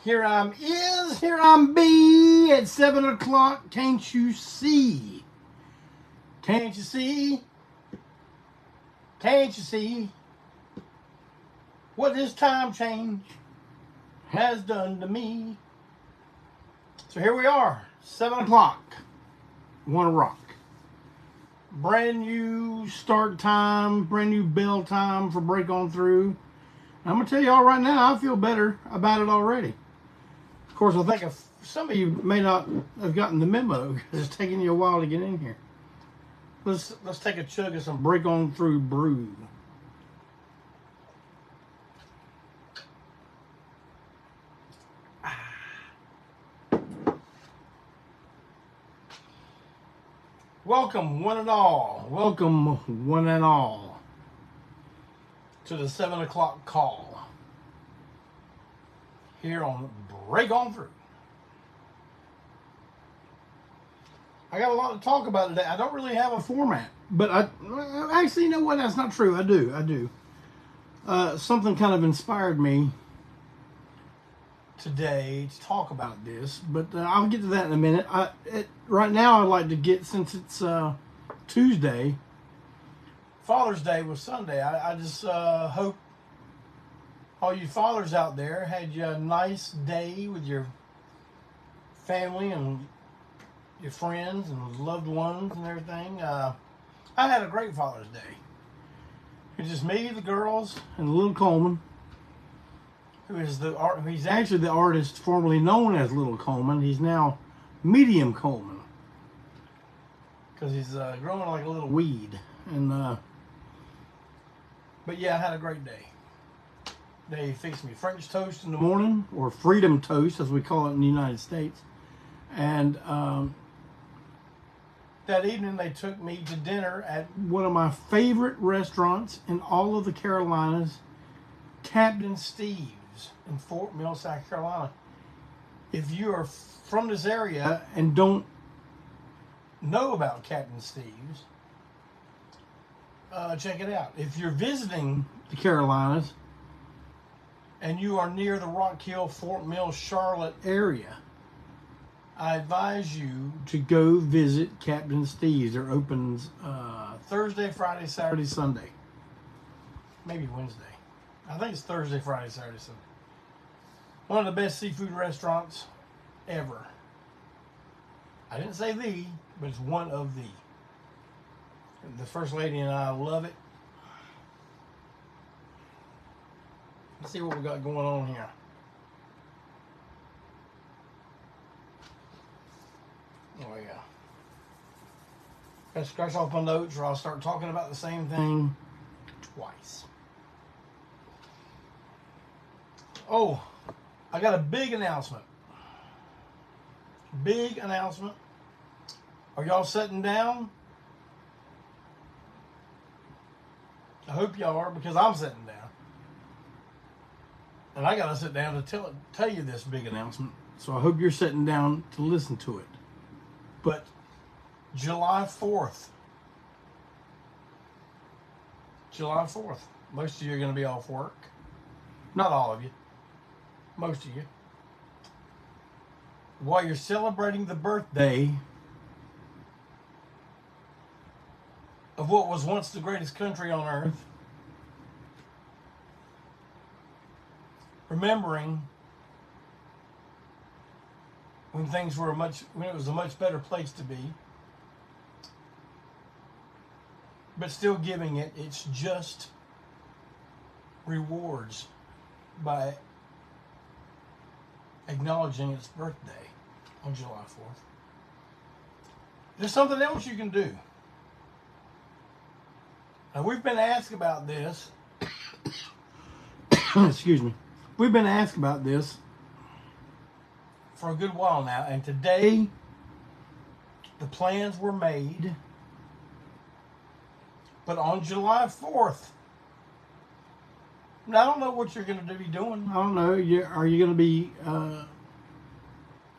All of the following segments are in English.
Here I'm here I'm be at 7 o'clock. Can't you see? Can't you see? Can't you see what this time change has done to me? So here we are, 7 o'clock. Wanna rock. Brand new start time, brand new bell time for break on through. I'm gonna tell y'all right now, I feel better about it already. Of course, I think some of you may not have gotten the memo because it's taking you a while to get in here. Let's take a chug of some break on through brew. Welcome one and all. Welcome one and all to the 7 o'clock call here on Break On Through. I got a lot to talk about today. I don't really have a format, but I actually, you know what? That's not true. I do. Something kind of inspired me today to talk about this, but I'll get to that in a minute. Right now, I'd like to get, since it's Tuesday, Father's Day was Sunday. I just hope all you fathers out there had you a nice day with your family and your friends and loved ones and everything. I had a great Father's Day. It's just me, the girls, and Little Coleman, he's actually the artist formerly known as Little Coleman. He's now Medium Coleman because he's growing like a little weed. And but yeah, I had a great day. They fixed me French toast in the morning, or freedom toast as we call it in the United States. And that evening they took me to dinner at one of my favorite restaurants in all of the Carolinas, Captain Steve's in Fort Mill, South Carolina. If you are from this area and don't know about Captain Steve's, check it out. If you're visiting the Carolinas and you are near the Rock Hill, Fort Mill, Charlotte area, I advise you to go visit Captain Steve's. It opens Thursday, Friday, Saturday, Sunday. Maybe Wednesday. I think it's Thursday, Friday, Saturday, Sunday. One of the best seafood restaurants ever. I didn't say the, but it's one of the. The First Lady and I love it. Let's see what we got going on here. Oh yeah. Gotta scratch off my notes or I'll start talking about the same thing twice. Oh, I got a big announcement. Big announcement. Are y'all sitting down? I hope y'all are, because I'm sitting down. And I gotta sit down to tell you this big announcement. So I hope you're sitting down to listen to it. But July 4th. July 4th. Most of you are going to be off work. Not all of you. Most of you. While you're celebrating the birthday of what was once the greatest country on earth, remembering when things were when it was a much better place to be, but still giving it its just rewards by acknowledging its birthday on July 4th. There's something else you can do. Now, we've been asked about this. Excuse me. We've been asked about this for a good while now, and today the plans were made. But on July 4th, now, I don't know what you're going to be doing. I don't know. Are you going to be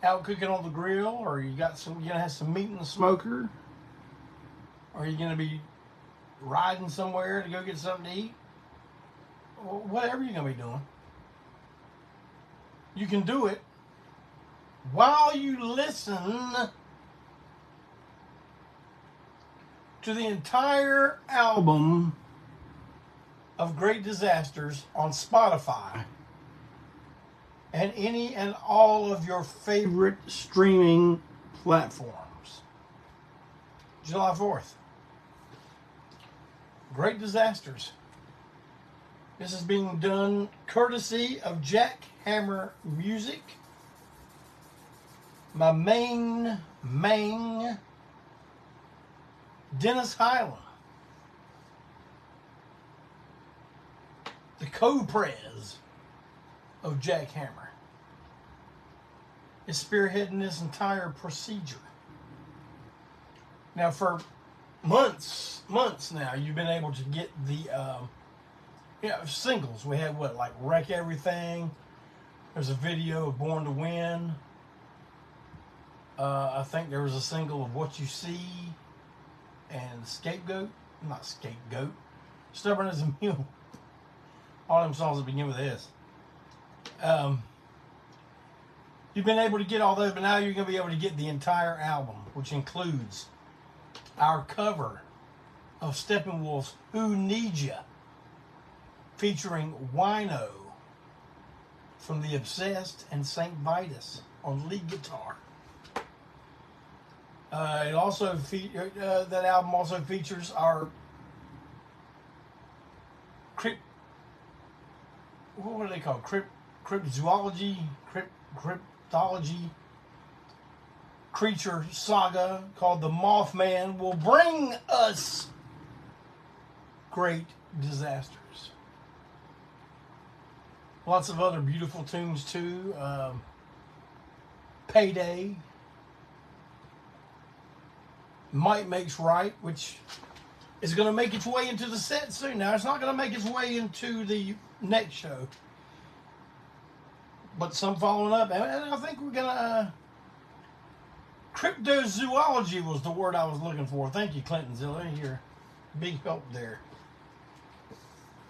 out cooking on the grill, or you going to have some meat in the smoker? Or are you going to be riding somewhere to go get something to eat? Whatever you're going to be doing. You can do it while you listen to the entire album of Great Disasters on Spotify and any and all of your favorite streaming platforms. July 4th. Great Disasters. This is being done courtesy of Jackhammer Music. My main Dennis Highland, the co-prez of Jackhammer, is spearheading this entire procedure. Now, for months now, you've been able to get the singles. We had like Wreck Everything. There's a video of Born to Win. I think there was a single of What You See and Scapegoat. Not Scapegoat. Stubborn as a Mule. All them songs that begin with S. You've been able to get all those, but now you're going to be able to get the entire album, which includes our cover of Steppenwolf's Who Need Ya, featuring Wino from The Obsessed and St. Vitus on lead guitar. That album also features our what are they called? Cryptozoology, cryptology creature saga called The Mothman will bring us great disasters. Lots of other beautiful tunes too. Payday. Might Makes Right, which is going to make its way into the set soon. Now, it's not going to make its way into the next show, but some following up. And I think we're going to... cryptozoology was the word I was looking for. Thank you, Clinton Zilla. You're big help there.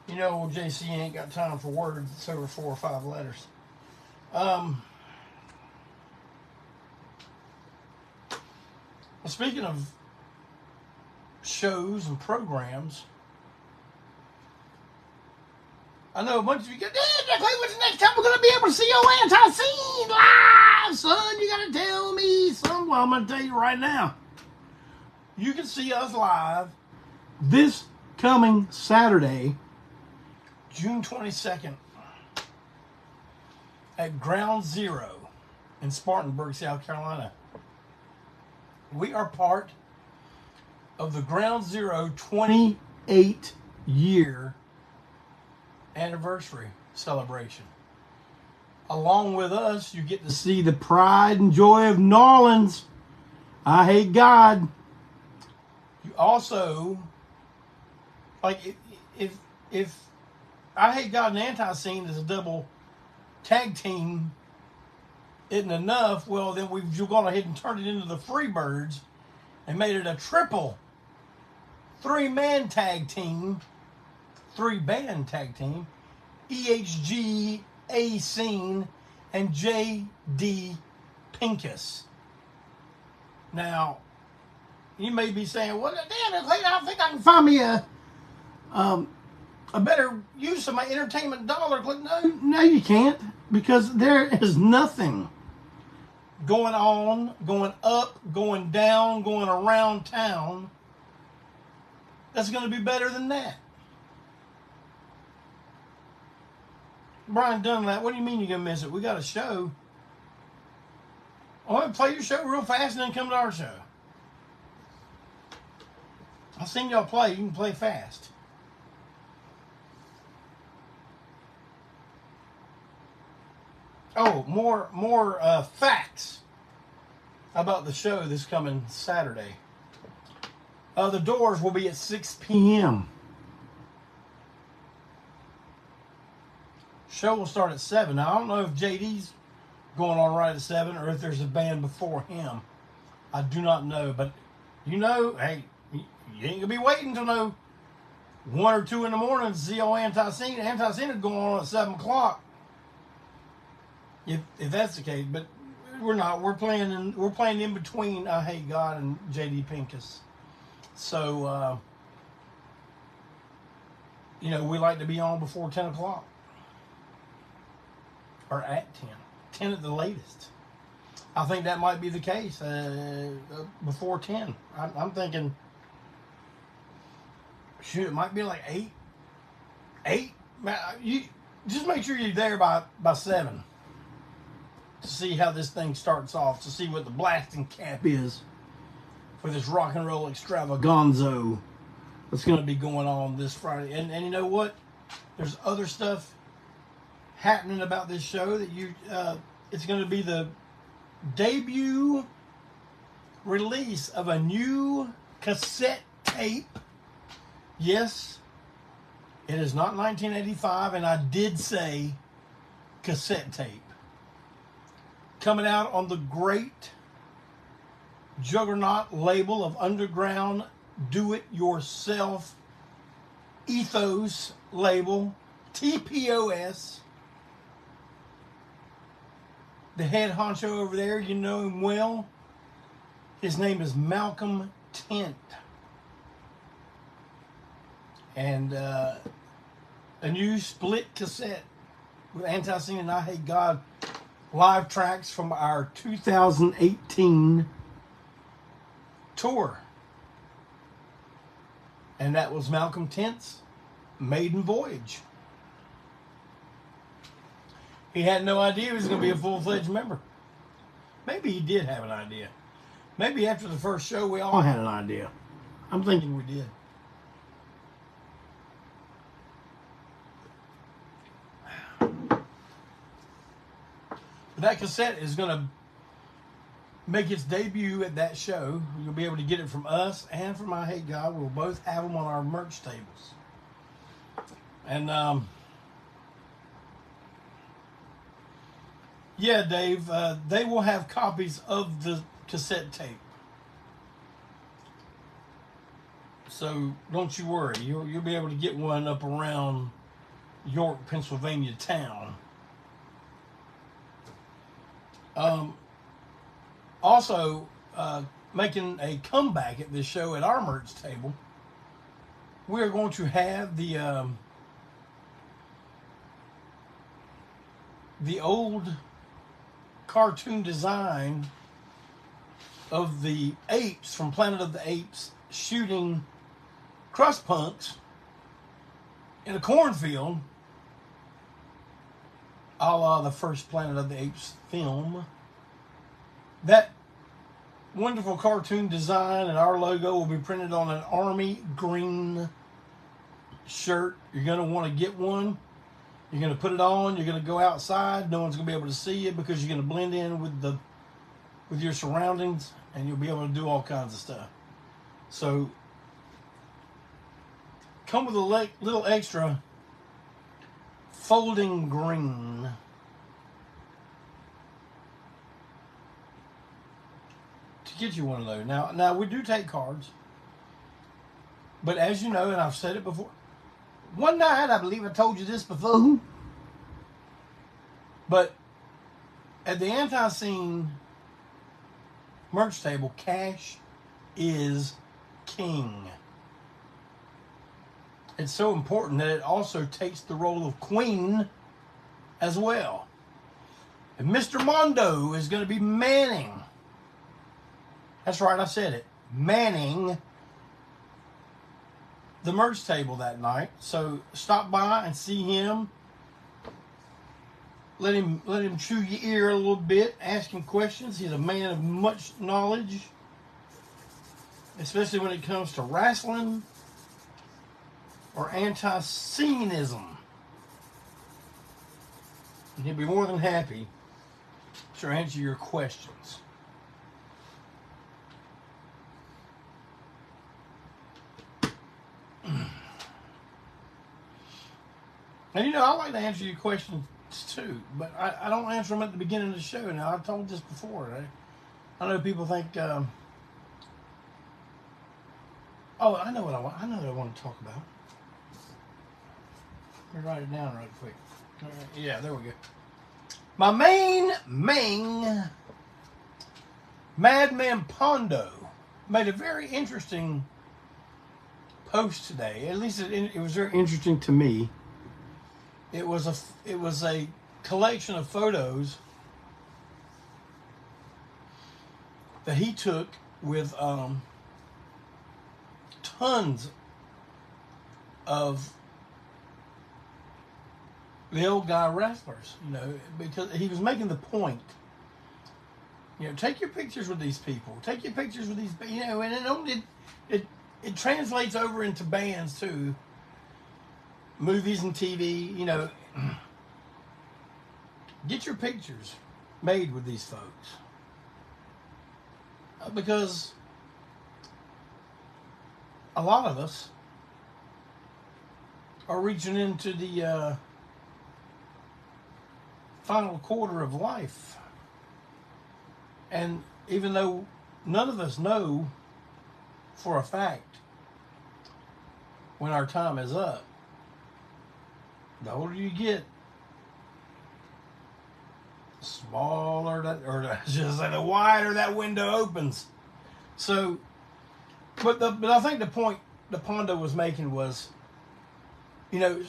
You know, JC ain't got time for words. It's over 4 or 5 letters. Speaking of shows and programs, I know a bunch of you go, when's the next time we're going to be able to see your ANTiSEEN live, son? You got to tell me something. Well, I'm going to tell you right now. You can see us live this coming Saturday, June 22nd, at Ground Zero in Spartanburg, South Carolina. We are part of the Ground Zero 28-year anniversary celebration. Along with us, you get to see the pride and joy of New Orleans. I Hate God. You also, like, if I Hate God and ANTiSEEN is a double tag team isn't enough, well, then we've gone ahead and turned it into the Freebirds and made it a triple 3-man tag team, 3-band tag team, EHG, ANTiSEEN, and JD Pinkus. Now, you may be saying, well, damn, I think I can find me a better use of my entertainment dollar. No, you can't, because there is nothing going on, going up, going down, going around town that's going to be better than that. Brian Dunlap, what do you mean you're going to miss it? We got a show. I want to play your show real fast and then come to our show. I've seen y'all play. You can play fast. Oh, more facts about the show this coming Saturday. The doors will be at 6 p.m. Show will start at 7. Now, I don't know if JD's going on right at 7 or if there's a band before him. I do not know, but you know, hey, you ain't going to be waiting until no 1 or 2 in the morning to see old ANTiSEEN. ANTiSEEN is going on at 7 o'clock. if that's the case, but we're not. We're playing in between I Hate God and JD Pinkus. So you know, we like to be on before 10 o'clock. Or at 10 at the latest. I think that might be the case before 10. I'm thinking, shoot, it might be like 8. You just make sure you're there by 7 to see how this thing starts off, to see what the blasting cap is for this rock and roll extravaganza that's going to be going on this Friday. And you know what? There's other stuff happening about this show that it's going to be the debut release of a new cassette tape. Yes, it is not 1985, and I did say cassette tape. Coming out on the great juggernaut label of underground do-it-yourself ethos label, TPOS. The head honcho over there, you know him well. His name is Malcolm Tent. And a new split cassette with ANTiSEEN and I Hate God live tracks from our 2018 tour. And that was Malcolm Tent's maiden voyage. He had no idea he was going to be a full-fledged member. Maybe he did have an idea. Maybe after the first show, we all had an idea. I'm thinking we did. But that cassette is going to make its debut at that show. You'll be able to get it from us and from I Hate God. We'll both have them on our merch tables. And, yeah, Dave, they will have copies of the cassette tape. So don't you worry. You'll be able to get one up around York, Pennsylvania town. Also, making a comeback at this show at our merch table, we're going to have the old cartoon design of the apes from Planet of the Apes shooting crust punks in a cornfield, a la the first Planet of the Apes film. That wonderful cartoon design and our logo will be printed on an army green shirt. You're going to want to get one. You're going to put it on. You're going to go outside. No one's going to be able to see you because you're going to blend in with your surroundings, and you'll be able to do all kinds of stuff. So come with a little extra folding green. To get you one of those. Now we do take cards. But as you know, and I've said it before, one night, I believe I told you this before, but at the ANTiSEEN merch table, cash is king. It's so important that it also takes the role of queen as well. And Mr. Mondo is going to be manning. That's right, I said it. Manning the merch table that night. So stop by and see him. Let him chew your ear a little bit. Ask him questions. He's a man of much knowledge, especially when it comes to wrestling or anti-scenism. And he'll be more than happy to answer your questions. And you know, I like to answer your questions too, but I don't answer them at the beginning of the show. Now, I've told this before. I know people think, oh, I know what I want. I know what I want to talk about. Let me write it down right quick. Yeah, there we go. My main Madman Pondo made a very interesting post today. At least it was very interesting to me. It was a collection of photos that he took with tons of the old guy wrestlers, you know, because he was making the point. You know, take your pictures with these people. Take your pictures with these, you know, and it translates over into bands too, movies and TV. You know, get your pictures made with these folks because a lot of us are reaching into the final quarter of life. And even though none of us know for a fact when our time is up, the older you get, the smaller that, or I should say, the wider that window opens. So, but I think the point the Pondo was making was, you know,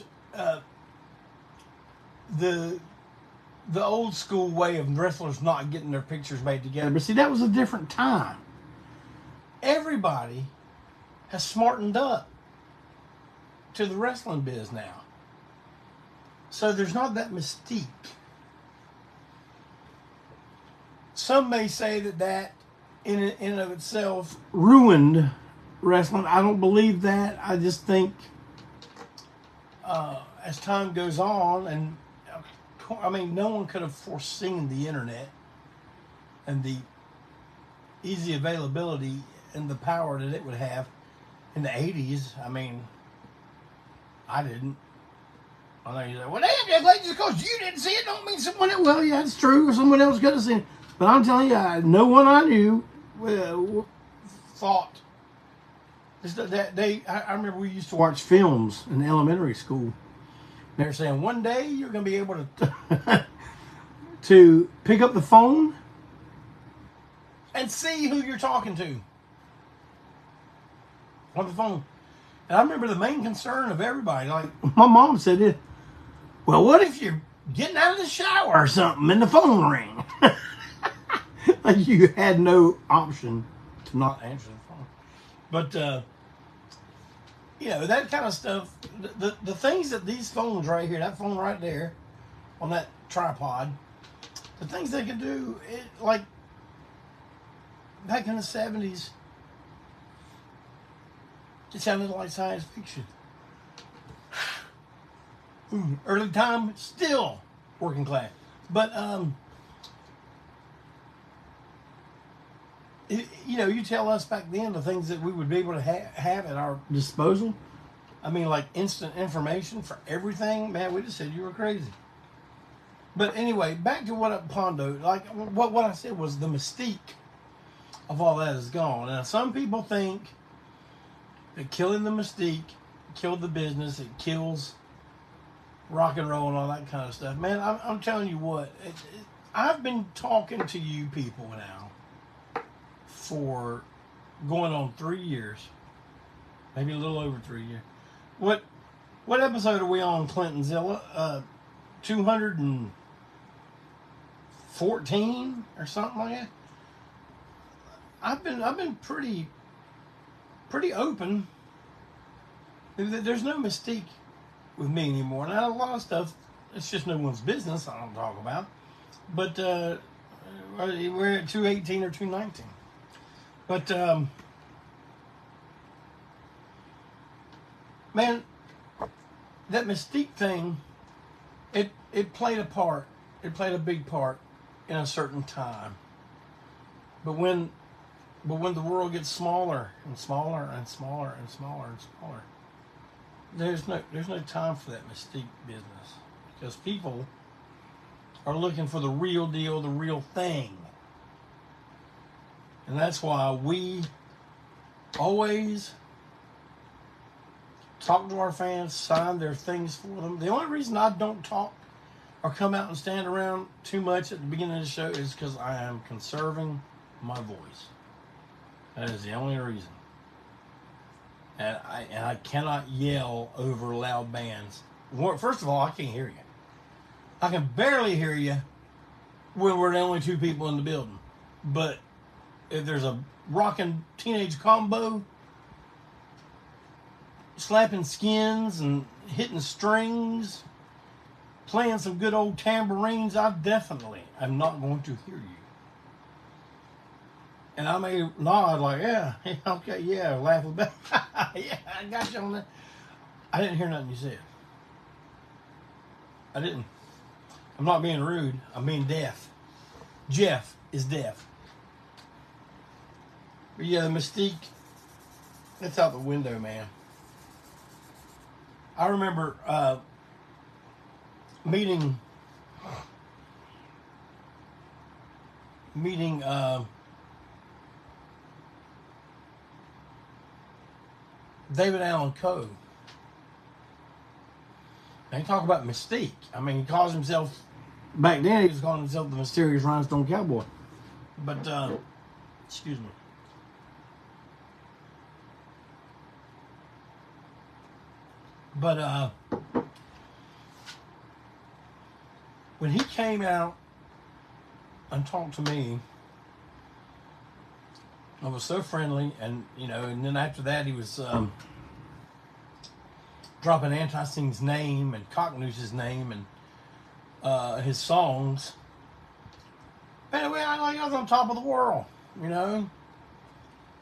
the old school way of wrestlers not getting their pictures made together. But see, that was a different time. Everybody has smartened up to the wrestling biz now. So there's not that mystique. Some may say that in and of itself ruined wrestling. I don't believe that. I just think as time goes on, and I mean, no one could have foreseen the internet and the easy availability and the power that it would have in the 80s. I mean, I didn't. I know you say, well, damn, just because you didn't see it don't mean someone else. Well, yeah, it's true. Someone else could have seen it. But I'm telling you, no one I knew thought that I remember we used to watch films in elementary school. They're saying one day you're going to be able to to pick up the phone and see who you're talking to on the phone. And I remember the main concern of everybody, like my mom said it, well, what if you're getting out of the shower or something and the phone ring? Like you had no option to not answer the phone. But you know, that kind of stuff, the things that these phones right here, that phone right there on that tripod, the things they can do, like back in the 70s, it sounded like science fiction. Early time, still working class. But, you know, you tell us back then the things that we would be able to have at our disposal. I mean, like instant information for everything. Man, we just said you were crazy. But anyway, back to what Pondo, like what I said was the mystique of all that is gone. Now, some people think that killing the mystique killed the business. It kills rock and roll and all that kind of stuff. Man, I'm telling you what, I've been talking to you people now for going on 3 years, maybe a little over 3 years. What episode are we on, Clintonzilla? 214 or something like that. I've been pretty open. There's no mystique with me anymore. Now a lot of stuff, it's just no one's business. I don't talk about. But we're at 218 or 219. But, man, that mystique thing, it played a part. It played a big part in a certain time. But when the world gets smaller and smaller and smaller and smaller and smaller, there's no time for that mystique business. Because people are looking for the real deal, the real thing. And that's why we always talk to our fans, sign their things for them. The only reason I don't talk or come out and stand around too much at the beginning of the show is because I am conserving my voice. That is the only reason. And I cannot yell over loud bands. First of all, I can't hear you. I can barely hear you when we're the only two people in the building. But if there's a rocking teenage combo, slapping skins and hitting strings, playing some good old tambourines, I definitely am not going to hear you. And I may nod like, yeah, okay, yeah, laugh about yeah, I got you on that. I didn't hear nothing you said. I didn't. I'm not being rude. I'm being deaf. Jeff is deaf. But yeah, the mystique, that's out the window, man. I remember meeting David Allen Coe. They talk about mystique. I mean, he calls himself, back then he was calling himself the Mysterious Rhinestone Cowboy. But, excuse me. But, when he came out and talked to me, I was so friendly, and and then after that he was dropping ANTiSEEN's name and Cocknoose's name and his songs. Anyway, I was on top of the world, and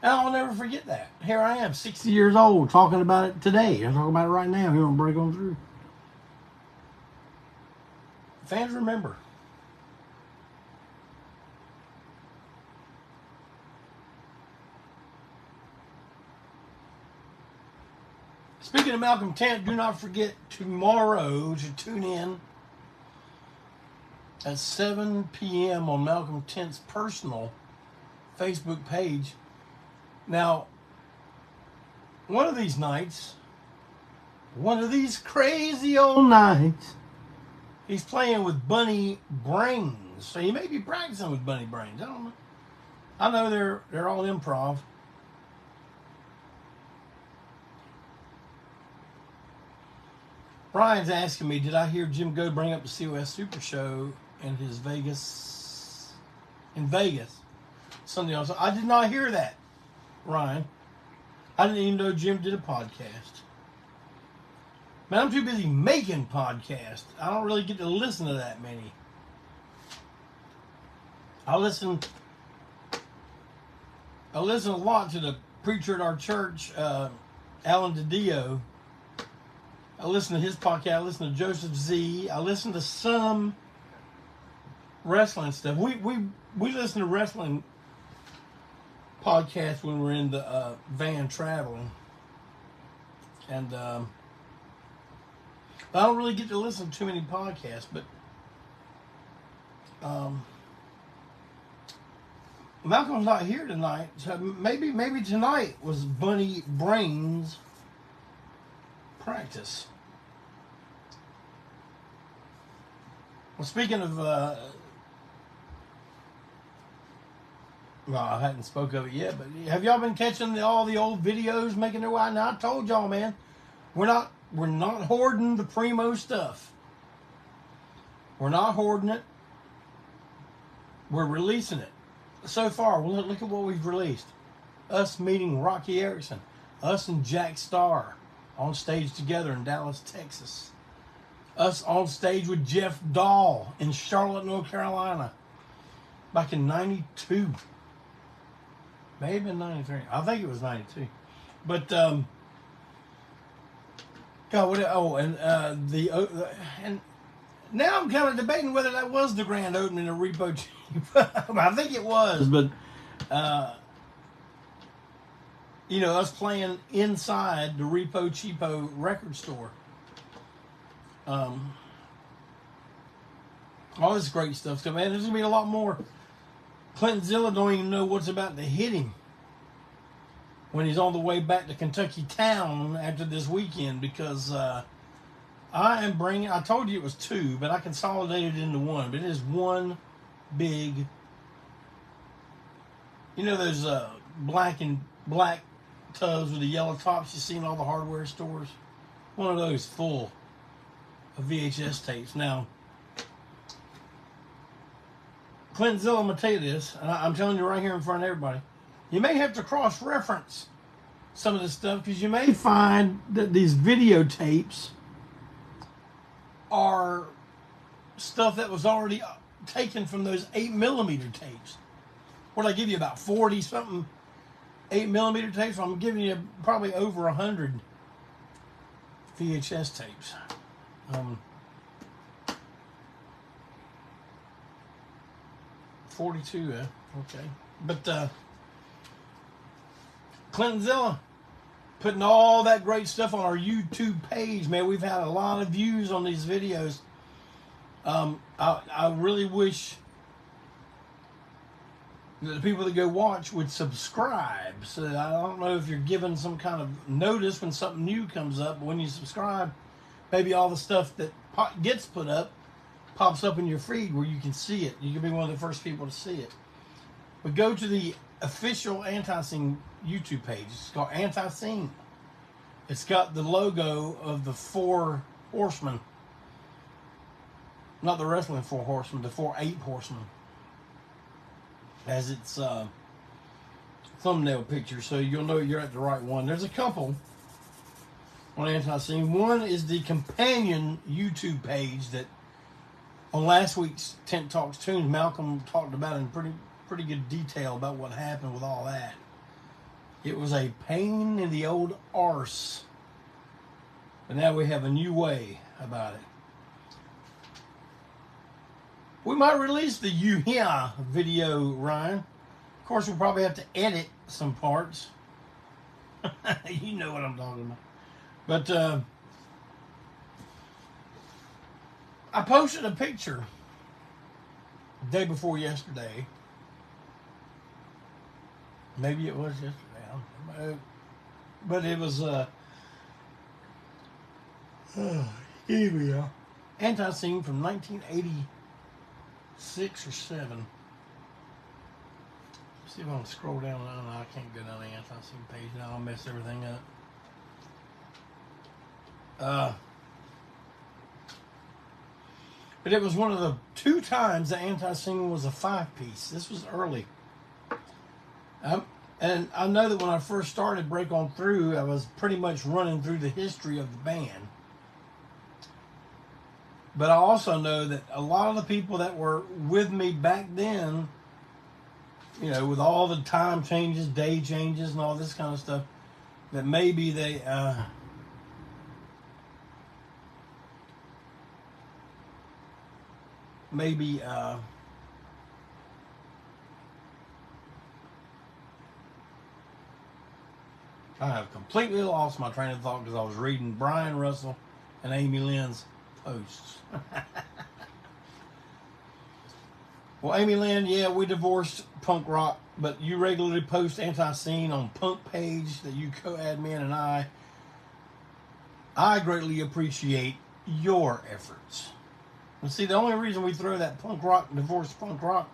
I'll never forget that. Here I am, 60 years old, talking about it today. I'm talking about it right now. Here, I'm break on through. Fans remember. Speaking of Malcolm Tent, do not forget tomorrow to tune in at 7 p.m. on Malcolm Tent's personal Facebook page. Now, one of these nights, one of these crazy old nights, he's playing with Bunny Brains. So he may be practicing with Bunny Brains. I don't know. I know they're all improv. Brian's asking me, did I hear Jim Go bring up the COS Super Show in Vegas Sunday on? I did not hear that, Ryan. I didn't even know Jim did a podcast. Man, I'm too busy making podcasts. I don't really get to listen to that many. I listen a lot to the preacher at our church, Alan DiDio. I listen to his podcast. I listen to Joseph Z. I listen to some wrestling stuff. We listen to wrestling podcasts when we're in the van traveling. And I don't really get to listen to too many podcasts, but Malcolm's not here tonight, so maybe tonight was Bunny Brains' practice. Well, speaking of, well, I hadn't spoke of it yet, but have y'all been catching all the old videos making their way? Now, I told y'all, man, we're not hoarding the primo stuff. We're not hoarding it. We're releasing it. So far, look at what we've released. Us meeting Rocky Erickson. Us and Jack Starr on stage together in Dallas, Texas. Us on stage with Jeff Dahl in Charlotte, North Carolina. Back in 92. May have been 93. I think it was 92. But, God, and now I'm kind of debating whether that was the grand opening of Repo Cheapo. I think it was, but us playing inside the Repo Cheapo record store. All this great stuff. So, man, there's gonna be a lot more. Clinton Zilla don't even know what's about to hit him when he's on the way back to Kentucky town after this weekend, because I am bringing, I told you it was two, but I consolidated it into one. But it is one big, you know those black tubs with the yellow tops you see in all the hardware stores? One of those full of VHS tapes. Now, Clintonzilla, I'm going to tell you this, and I'm telling you right here in front of everybody, you may have to cross-reference some of this stuff because you may find that these videotapes are stuff that was already taken from those 8mm tapes. What did I give you, about 40 something 8mm tapes? So I'm giving you probably over 100 VHS tapes. 42, okay. But Clintonzilla putting all that great stuff on our YouTube page, man. We've had a lot of views on these videos. I really wish that the people that go watch would subscribe. So I don't know if you're given some kind of notice when something new comes up, but when you subscribe, maybe all the stuff that gets put up pops up in your feed where you can see it. You can be one of the first people to see it. But go to the official ANTiSEEN YouTube page. It's called ANTiSEEN. It's got the logo of the 4 horsemen. Not the wrestling 4 horsemen, the 8 horsemen. As its thumbnail picture, so you'll know you're at the right one. There's a couple on ANTiSEEN. One is the companion YouTube page that on last week's Tent Talks Tunes, Malcolm talked about in pretty good detail about what happened with all that. It was a pain in the old arse. But now we have a new way about it. We might release the You Hear video, Ryan. Of course, we'll probably have to edit some parts. You know what I'm talking about. But I posted a picture the day before yesterday. Maybe it was yesterday. But it was here we are. ANTiSEEN from 1986 or 7. See if I can scroll down. No, I can't go down the ANTiSEEN page now. I'll mess everything up. But it was one of the 2 times that ANTiSEEN was a 5-piece. This was early. And I know that when I first started Break On Through, I was pretty much running through the history of the band. But I also know that a lot of the people that were with me back then, you know, with all the time changes, day changes, and all this kind of stuff, that maybe they... I have completely lost my train of thought because I was reading Brian Russell and Amy Lynn's posts. Well, Amy Lynn, yeah, we divorced punk rock, but you regularly post ANTiSEEN on punk page that you co-admin, and I greatly appreciate your efforts. And see, the only reason we throw that punk rock, divorced punk rock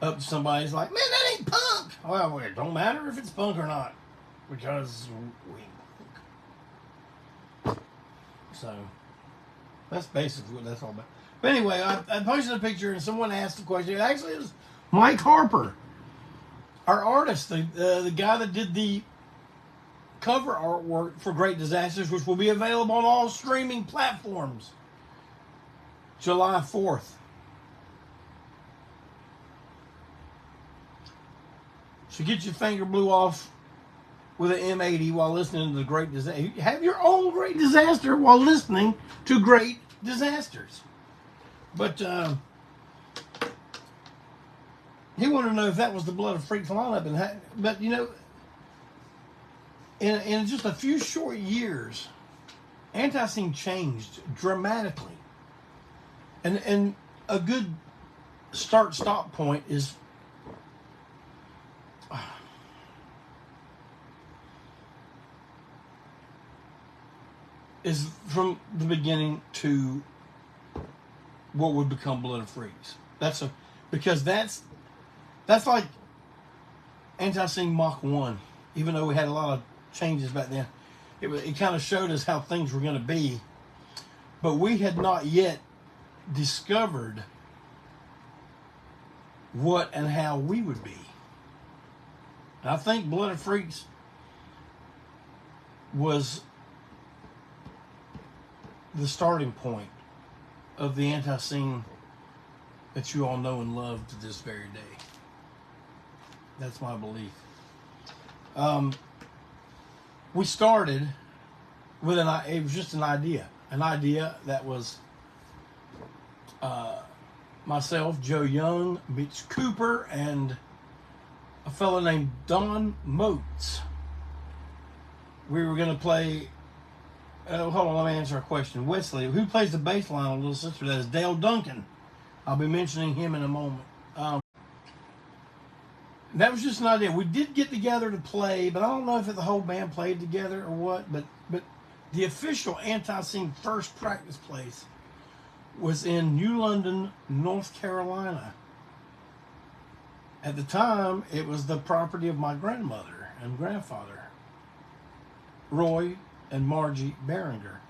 up to somebody's like, man, that ain't punk. Well, it don't matter if it's punk or not, because we punk. So that's basically what that's all about. But anyway, I posted a picture and someone asked the question. Actually, it was Mike Harper, our artist, the guy that did the cover artwork for Great Disasters, which will be available on all streaming platforms July 4th. So get your finger blew off with an M80 while listening to the Great Disaster. Have your own Great Disaster while listening to Great Disasters. But he wanted to know if that was the Blood of Freaks lineup. But you know, in just a few short years, ANTiSEEN changed dramatically. And a good start-stop point is is from the beginning to what would become Blood of Freaks. Because that's like ANTiSEEN Mach 1. Even though we had a lot of changes back then, it kind of showed us how things were going to be. But we had not yet discovered what and how we would be. And I think Blood of Freaks was the starting point of the ANTiSEEN that you all know and love to this very day. That's my belief. We started with it was just an idea that was myself, Joe Young, Mitch Cooper, and a fellow named Don Motes. We were going to play. Hold on, let me answer a question. Wesley, who plays the bass line on Little Sister? That is Dale Duncan. I'll be mentioning him in a moment. That was just an idea. We did get together to play, but I don't know if the whole band played together or what. But the official ANTiSEEN first practice place was in New London, North Carolina. At the time, it was the property of my grandmother and grandfather, Roy and Margie Barringer.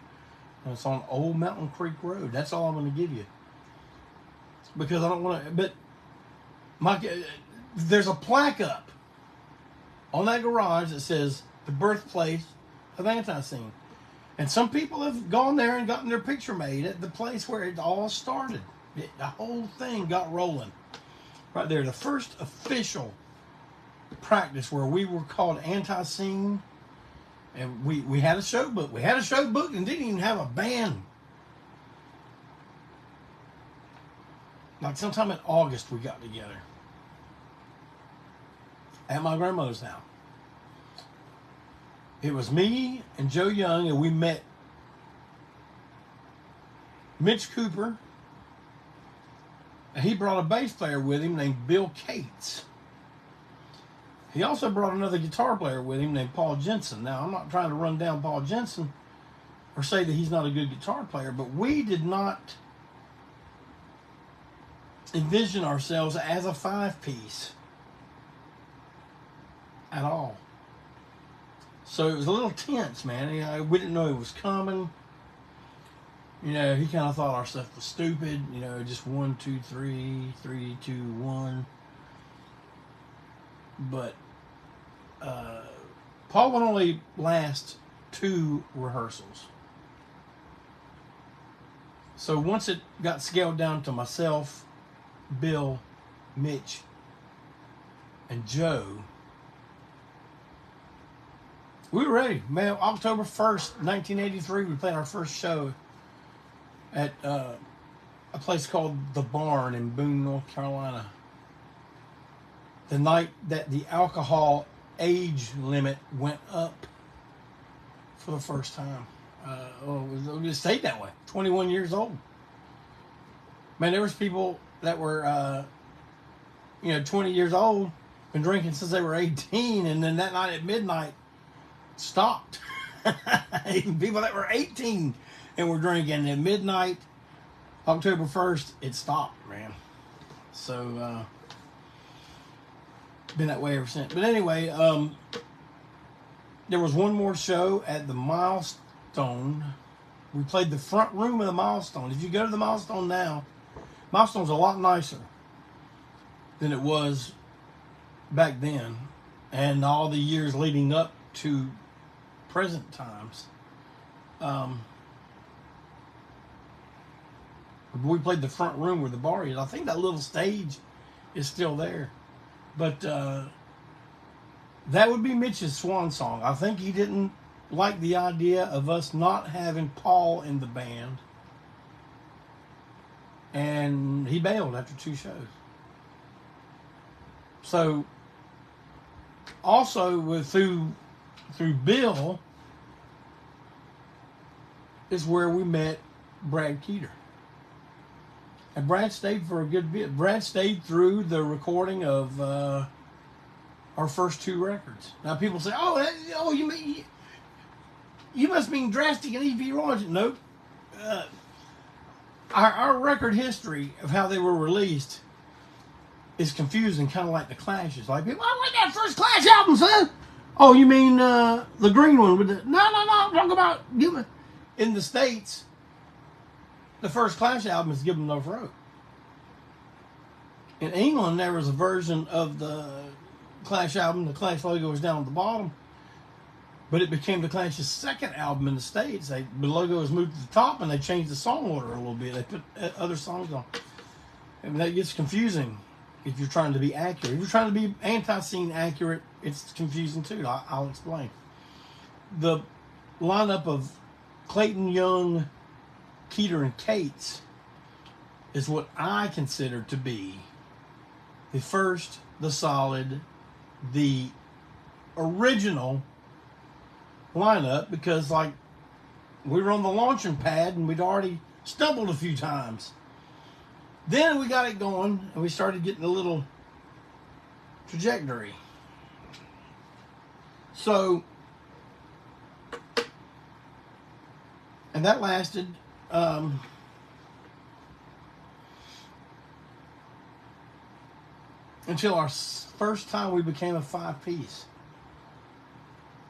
And it's on Old Mountain Creek Road. That's all I'm going to give you. Because I don't want to, but there's a plaque up on that garage that says the birthplace of ANTiSEEN. And some people have gone there and gotten their picture made at the place where it all started. The whole thing got rolling. Right there, the first official practice where we were called ANTiSEEN. And we had a show book. We had a show book and didn't even have a band. Like sometime in August we got together at my grandmother's house. It was me and Joe Young, and we met Mitch Cooper, and he brought a bass player with him named Bill Cates. He also brought another guitar player with him named Paul Jensen. Now, I'm not trying to run down Paul Jensen or say that he's not a good guitar player, but we did not envision ourselves as a five-piece at all. So it was a little tense, man. We didn't know it was coming. He kind of thought our stuff was stupid. Just 1, 2, 3, 3, 2, 1. But Paul would only last 2 rehearsals. So once it got scaled down to myself, Bill, Mitch, and Joe, we were ready. Man, October 1st, 1983, we played our first show at a place called The Barn in Boone, North Carolina. The night that the alcohol age limit went up for the first time. It just stayed that way. 21 years old. Man, there was people that were, 20 years old, been drinking since they were 18, and then that night at midnight, stopped. Even people that were 18 and were drinking at midnight, October 1st, it stopped, man. So, been that way ever since. But anyway, there was one more show at the Milestone. We played the front room of the Milestone. If you go to the Milestone now, Milestone's a lot nicer than it was back then, and all the years leading up to present times. We played the front room where the bar is. I think that little stage is still there. But that would be Mitch's swan song. I think he didn't like the idea of us not having Paul in the band. And he bailed after 2 shows. So, also through Bill is where we met Brad Keeter. And Brad stayed for a good bit. Brad stayed through the recording of our first 2 records. Now people say, you mean you must mean Drastic and EP Royalty. Nope. Our record history of how they were released is confusing, kind of like the Clashes. Like, people, I like that first Clash album, son. Oh, you mean the green one with the... No, I'm talking about... In the States, the first Clash album is Give 'Em No Throat. In England, there was a version of the Clash album. The Clash logo was down at the bottom. But it became the Clash's second album in the States. The logo was moved to the top, and they changed the song order a little bit. They put other songs on. And that gets confusing if you're trying to be accurate. If you're trying to be anti-scene accurate, it's confusing too. I'll explain. The lineup of Clayton, Young, Keeter, and Cates is what I consider to be the first, the solid, the original lineup, because like we were on the launching pad and we'd already stumbled a few times. Then we got it going and we started getting a little trajectory. So, and that lasted until our first time we became a 5-piece.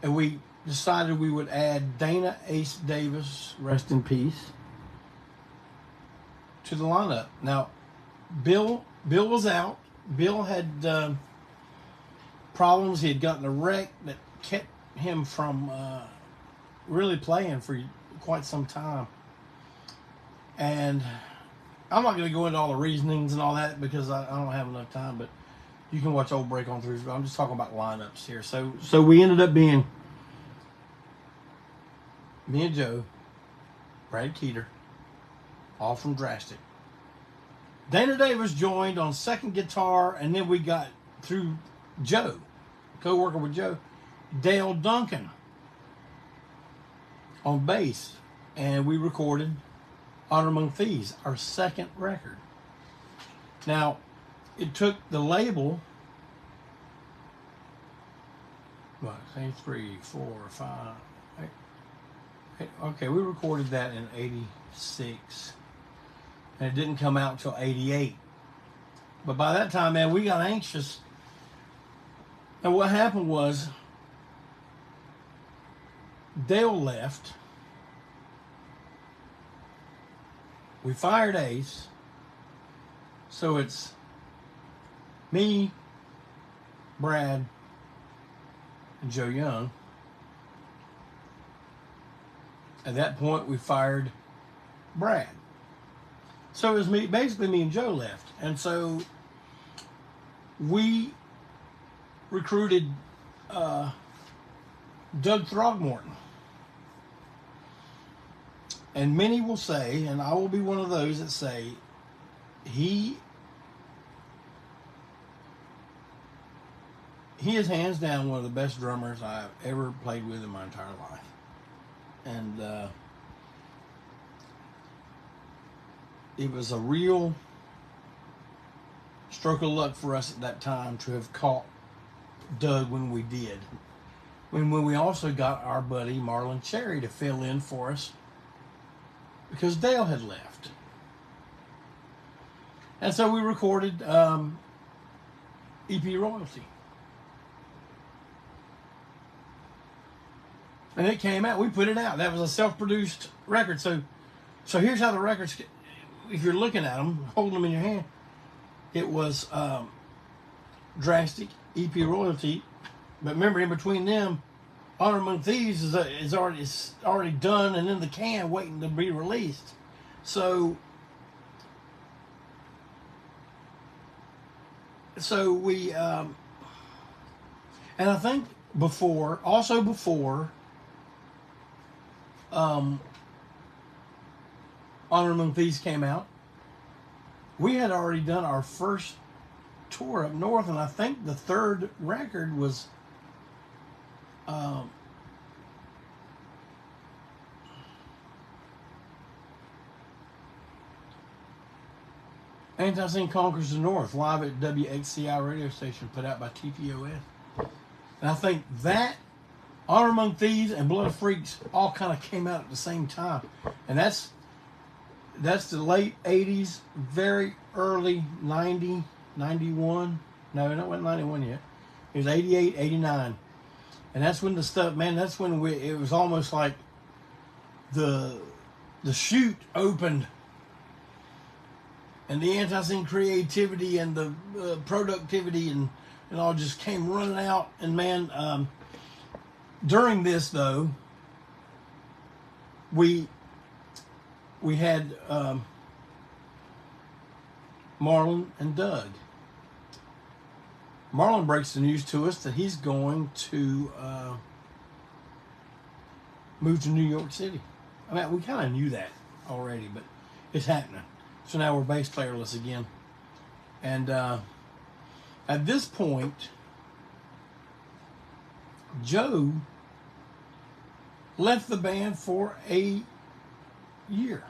And we decided we would add Dana Ace Davis, rest in peace, to the lineup. Now, Bill was out. Bill had problems. He had gotten a wreck that kept him from really playing for quite some time. And I'm not going to go into all the reasonings and all that because I don't have enough time, but you can watch old break on through. I'm just talking about lineups here. So we ended up being me and Joe, Brad Keeter, all from Drastic. Dana Davis joined on second guitar, and then we got through Joe, co-worker with Joe, Dale Duncan on bass, and we recorded Honor Among Thieves, our second record. Now, it took the label, what, say 3, 4, 5, 8. Okay, we recorded that in 86, and it didn't come out until 88. But by that time, man, we got anxious. And what happened was, Dale left. We fired Ace. So it's me, Brad, and Joe Young. At that point, we fired Brad. So it was basically me and Joe left. And so we recruited Doug Throgmorton. And many will say, and I will be one of those that say, he is hands down one of the best drummers I've ever played with in my entire life. And it was a real stroke of luck for us at that time to have caught Doug when we did. When we also got our buddy Marlon Cherry to fill in for us because Dale had left. And so we recorded EP Royalty. And it came out. We put it out. That was a self-produced record. So here's how the records, if you're looking at them, holding them in your hand, it was Drastic, EP Royalty. But remember, in between them, Honor Among Thieves is already done and in the can waiting to be released. So we, and I think before Honor Among Thieves came out, we had already done our first tour up north, and I think the third record was ANTiSEEN Conquers the North, live at WXCI radio station, put out by TPOS. And I think that Honor Among Thieves and Blood of Freaks all kind of came out at the same time. And that's the late 80s, very early 90, 91. No, it wasn't 91 yet. It was 88, 89. And that's when the stuff, man, that's when it was almost like the chute opened, and the Antiseen creativity and the productivity and all just came running out. And man, during this though, we had Marlon and Doug. Marlon breaks the news to us that he's going to move to New York City. I mean, we kind of knew that already, but it's happening. So now we're bass playerless again. And at this point, Joe left the band for a year.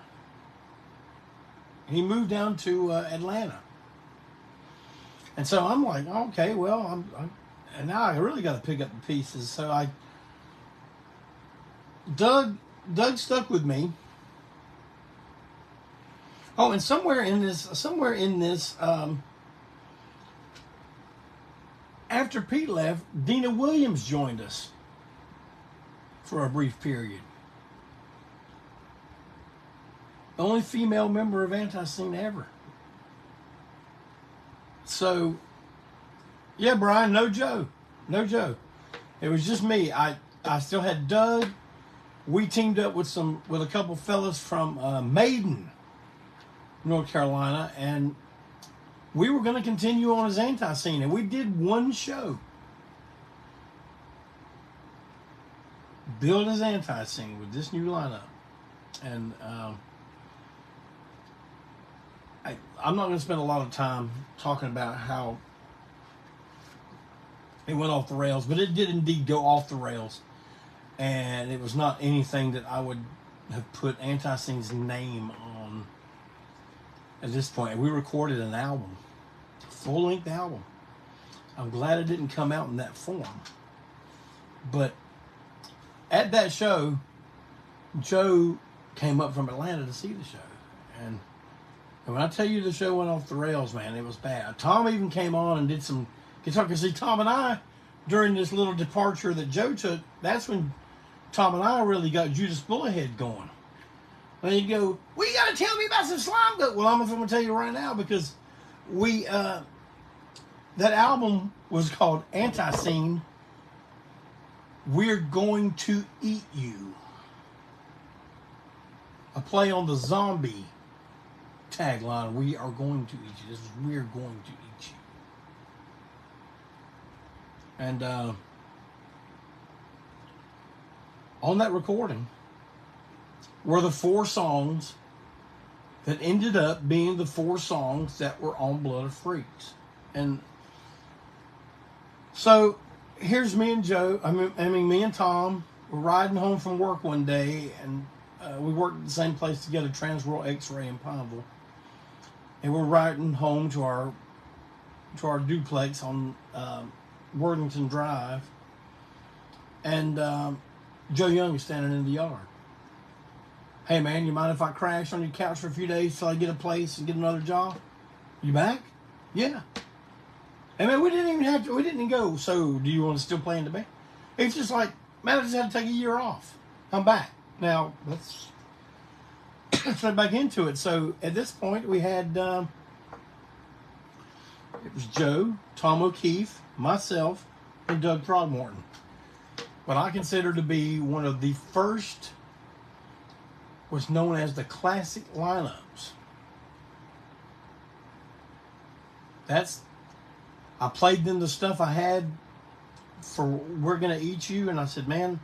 He moved down to Atlanta. And so I'm like, okay, well, and now I really got to pick up the pieces. So Doug stuck with me. Oh, and somewhere in this, after Pete left, Dina Williams joined us for a brief period. The only female member of ANTiSEEN ever. So, yeah, Brian, no Joe. It was just me. I still had Doug. We teamed up with a couple fellas from Maiden, North Carolina, and we were going to continue on as ANTiSEEN, and we did one show. Billed as ANTiSEEN with this new lineup. And I'm not going to spend a lot of time talking about how it went off the rails, but it did indeed go off the rails. And it was not anything that I would have put ANTiSEEN's name on at this point. We recorded an album, a full-length album. I'm glad it didn't come out in that form. But at that show, Joe came up from Atlanta to see the show. And when I tell you the show went off the rails, man, it was bad. Tom even came on and did some guitar. Because see, Tom and I, during this little departure that Joe took, that's when Tom and I really got Judas Bullethead going. And he'd go, well, you got to tell me about some slime goat. Well, I'm going to tell you right now, because that album was called ANTiSEEN, We're Going to Eat You. A play on the zombie tagline, we are going to eat you. This is we're going to eat you. And on that recording were the 4 songs that ended up being the 4 songs that were on Blood of Freaks. And so here's me and Joe, I mean me and Tom, were riding home from work one day, and we worked at the same place together, Transworld X-Ray in Pineville. And we're riding home to our duplex on Worthington Drive. And Joe Young is standing in the yard. Hey man, you mind if I crash on your couch for a few days till I get a place and get another job? You back? Yeah. And man, we didn't even go, so do you want to still play in the band? It's just like, man, I just had to take a year off. I'm back. Now, let's get back into it. So at this point, we had, it was Joe, Tom O'Keefe, myself, and Doug Throgmorton. What I consider to be one of the first was known as the classic lineups. I played them the stuff I had for We're Gonna Eat You, and I said, man,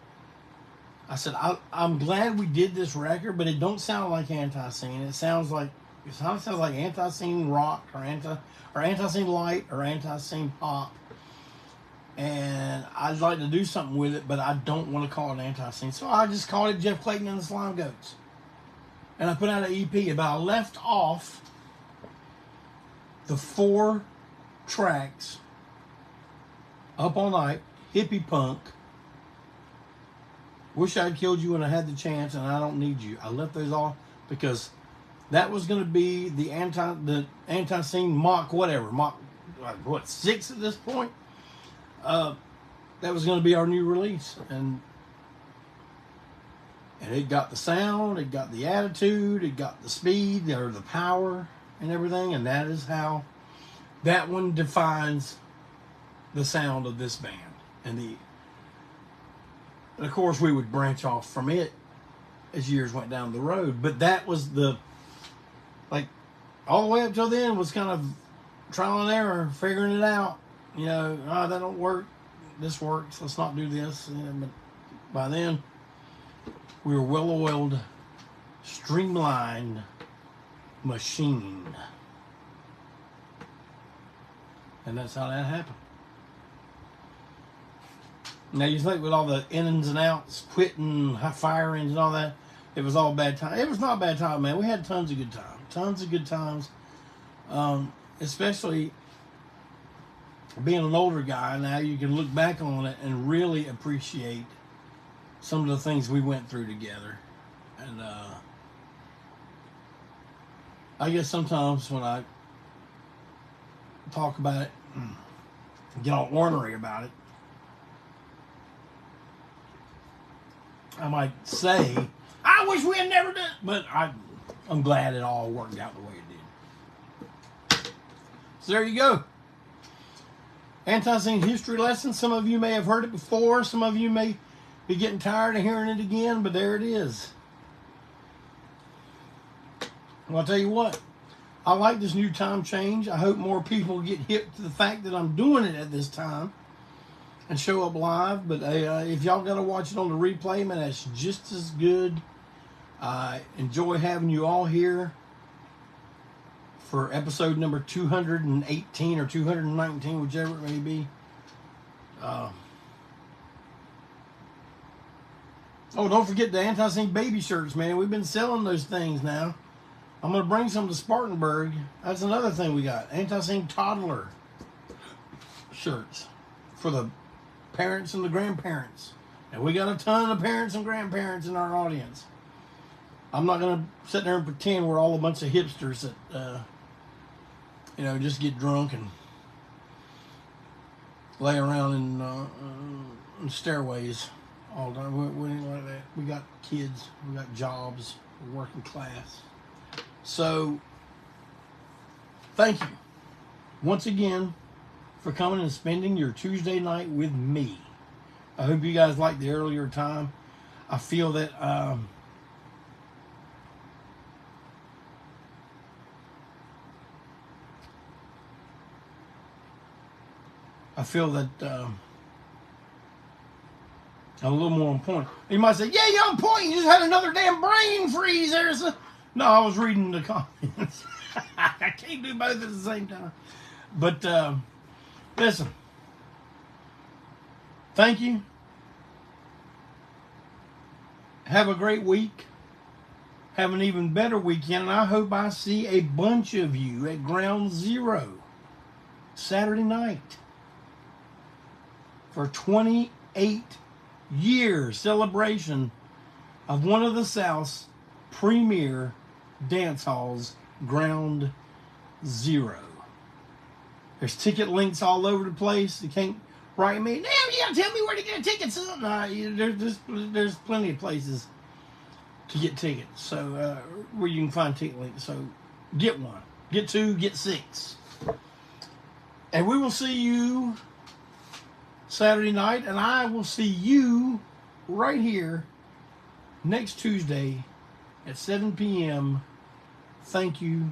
I'm glad we did this record, but it don't sound like ANTiSEEN. It sounds like ANTiSEEN rock or ANTiSEEN light or ANTiSEEN pop. And I'd like to do something with it, but I don't want to call it ANTiSEEN. So I just called it Jeff Clayton and the Slime Goats. And I put out an EP, but I left off the 4 tracks, Up All Night, Hippie Punk, Wish I'd killed you when I had the chance, and I don't need you. I left those off because that was going to be the Antiseen Mach 6 at this point. That was going to be our new release, and it got the sound, it got the attitude, it got the speed or the power and everything, and that is how that one defines the sound of this band. And of course we would branch off from it as years went down the road, but that was all the way up till then was kind of trial and error, figuring it out. You know, that don't work, this works, let's not do this. But by then we were well-oiled, streamlined machine. And that's how that happened. Now you think with all the ins and outs, quitting, firings and all that, it was all bad time. It was not a bad time, man. We had tons of good times. Tons of good times. Especially being an older guy now, you can look back on it and really appreciate some of the things we went through together. And I guess sometimes when I talk about it, get all ornery about it, I might say, I wish we had never done it, but I'm glad it all worked out the way it did. So there you go. Antiseen history lesson. Some of you may have heard it before. Some of you may be getting tired of hearing it again, but there it is. Well, I'll tell you what. I like this new time change. I hope more people get hip to the fact that I'm doing it at this time and show up live. But if y'all got to watch it on the replay, man, that's just as good. I enjoy having you all here for episode number 218 or 219, whichever it may be. Oh, don't forget the Antiseen baby shirts, man. We've been selling those things now. I'm going to bring some to Spartanburg. That's another thing we got. Antiseen toddler shirts for the parents and the grandparents. And we got a ton of parents and grandparents in our audience. I'm not going to sit there and pretend we're all a bunch of hipsters that, just get drunk and lay around in stairways all the time. We ain't like that. We got kids. We got jobs. We're working class. So, thank you once again for coming and spending your Tuesday night with me. I hope you guys liked the earlier time. I feel that I'm a little more on point. You might say, yeah, you're on point. You just had another damn brain freeze there. No, I was reading the comments. I can't do both at the same time. But listen, thank you. Have a great week. Have an even better weekend. And I hope I see a bunch of you at Ground Zero Saturday night for 28 years celebration of one of the South's premier dance halls, Ground Zero. There's ticket links all over the place. You can't write me, damn, you gotta tell me where to get tickets. There's plenty of places to get tickets, so where you can find ticket links. So get one, get two, get six. And we will see you Saturday night, and I will see you right here next Tuesday at 7 p.m. Thank you,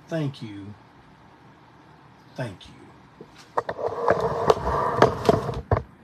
thank you, thank you.